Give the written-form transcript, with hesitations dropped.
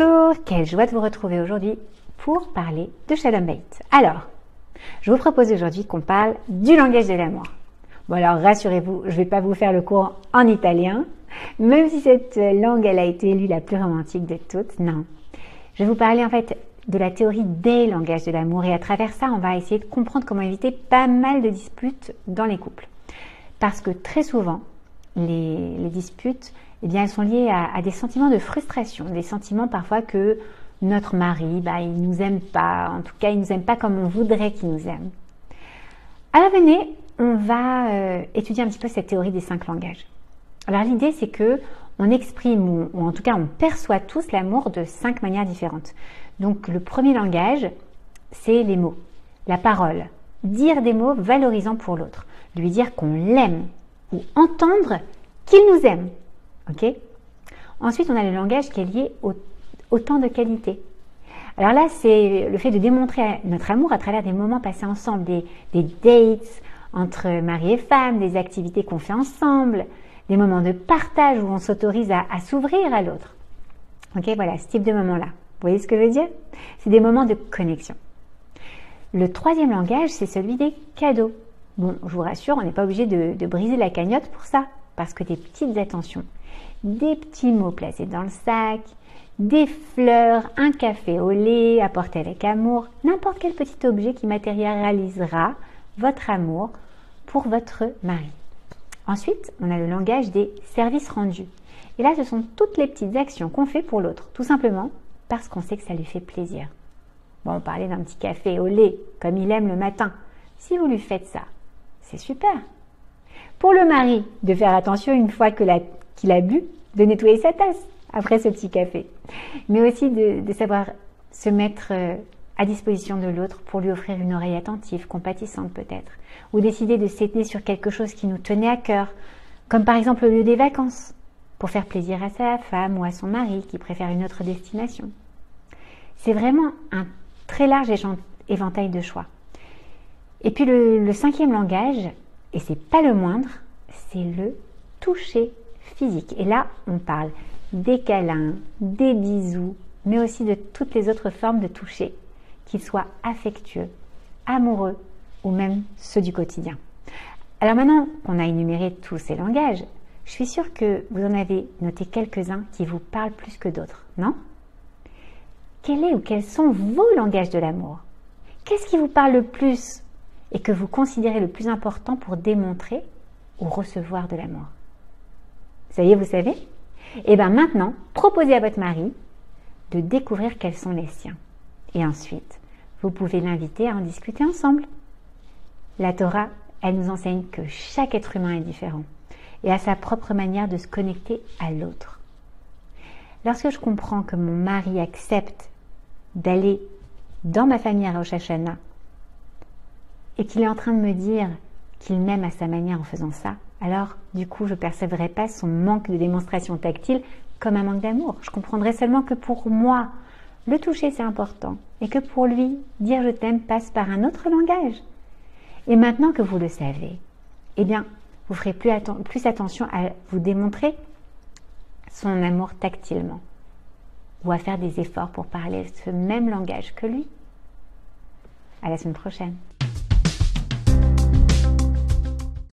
Bonjour, quelle joie de vous retrouver aujourd'hui pour parler de Shalom Bayit. Alors, je vous propose aujourd'hui qu'on parle du langage de l'amour. Bon alors rassurez-vous, je ne vais pas vous faire le cours en italien, même si cette langue elle a été élue la plus romantique de toutes, non. Je vais vous parler en fait de la théorie des langages de l'amour et à travers ça on va essayer de comprendre comment éviter pas mal de disputes dans les couples. Parce que très souvent, les disputes, eh bien, elles sont liées à des sentiments de frustration, des sentiments parfois que notre mari, il nous aime pas, en tout cas, il nous aime pas comme on voudrait qu'il nous aime. Alors venez, on va étudier un petit peu cette théorie des 5 langages. Alors l'idée, c'est que on exprime, ou en tout cas, on perçoit tous l'amour de 5 manières différentes. Donc le premier langage, c'est les mots, la parole, dire des mots valorisants pour l'autre, lui dire qu'on l'aime ou entendre qu'il nous aime. Ok ? Ensuite, on a le langage qui est lié au temps de qualité. Alors là, c'est le fait de démontrer notre amour à travers des moments passés ensemble, des dates entre mari et femme, des activités qu'on fait ensemble, des moments de partage où on s'autorise à s'ouvrir à l'autre. Ok, voilà, ce type de moment-là. Vous voyez ce que je veux dire ? C'est des moments de connexion. Le troisième langage, c'est celui des cadeaux. Bon, je vous rassure, on n'est pas obligé de briser la cagnotte pour ça, parce que des petites attentions, des petits mots placés dans le sac, des fleurs, un café au lait apporté avec amour, n'importe quel petit objet qui matérialisera votre amour pour votre mari. Ensuite, on a le langage des services rendus. Et là, ce sont toutes les petites actions qu'on fait pour l'autre, tout simplement parce qu'on sait que ça lui fait plaisir. Bon, on parlait d'un petit café au lait, comme il aime le matin. Si vous lui faites ça, c'est super. Pour le mari, de faire attention une fois qu'il a bu, de nettoyer sa tasse après ce petit café. Mais aussi de savoir se mettre à disposition de l'autre pour lui offrir une oreille attentive, compatissante peut-être. Ou décider de s'éteindre sur quelque chose qui nous tenait à cœur, comme par exemple le lieu des vacances, pour faire plaisir à sa femme ou à son mari qui préfère une autre destination. C'est vraiment un très large éventail de choix. Et puis le cinquième langage, et c'est pas le moindre, c'est le toucher physique. Et là, on parle des câlins, des bisous, mais aussi de toutes les autres formes de toucher, qu'ils soient affectueux, amoureux ou même ceux du quotidien. Alors maintenant qu'on a énuméré tous ces langages, je suis sûre que vous en avez noté quelques-uns qui vous parlent plus que d'autres, non ? Quel est ou quels sont vos langages de l'amour ? Qu'est-ce qui vous parle le plus et que vous considérez le plus important pour démontrer ou recevoir de l'amour? Ça y est, vous savez ? Et bien maintenant, proposez à votre mari de découvrir quels sont les siens. Et ensuite, vous pouvez l'inviter à en discuter ensemble. La Torah, elle nous enseigne que chaque être humain est différent et a sa propre manière de se connecter à l'autre. Lorsque je comprends que mon mari accepte d'aller dans ma famille à Rosh Hashanah et qu'il est en train de me dire qu'il m'aime à sa manière en faisant ça, alors du coup je ne percevrai pas son manque de démonstration tactile comme un manque d'amour. Je comprendrai seulement que pour moi, le toucher c'est important et que pour lui, dire je t'aime passe par un autre langage. Et maintenant que vous le savez, eh bien, vous ferez plus attention à vous démontrer son amour tactilement ou à faire des efforts pour parler ce même langage que lui. À la semaine prochaine.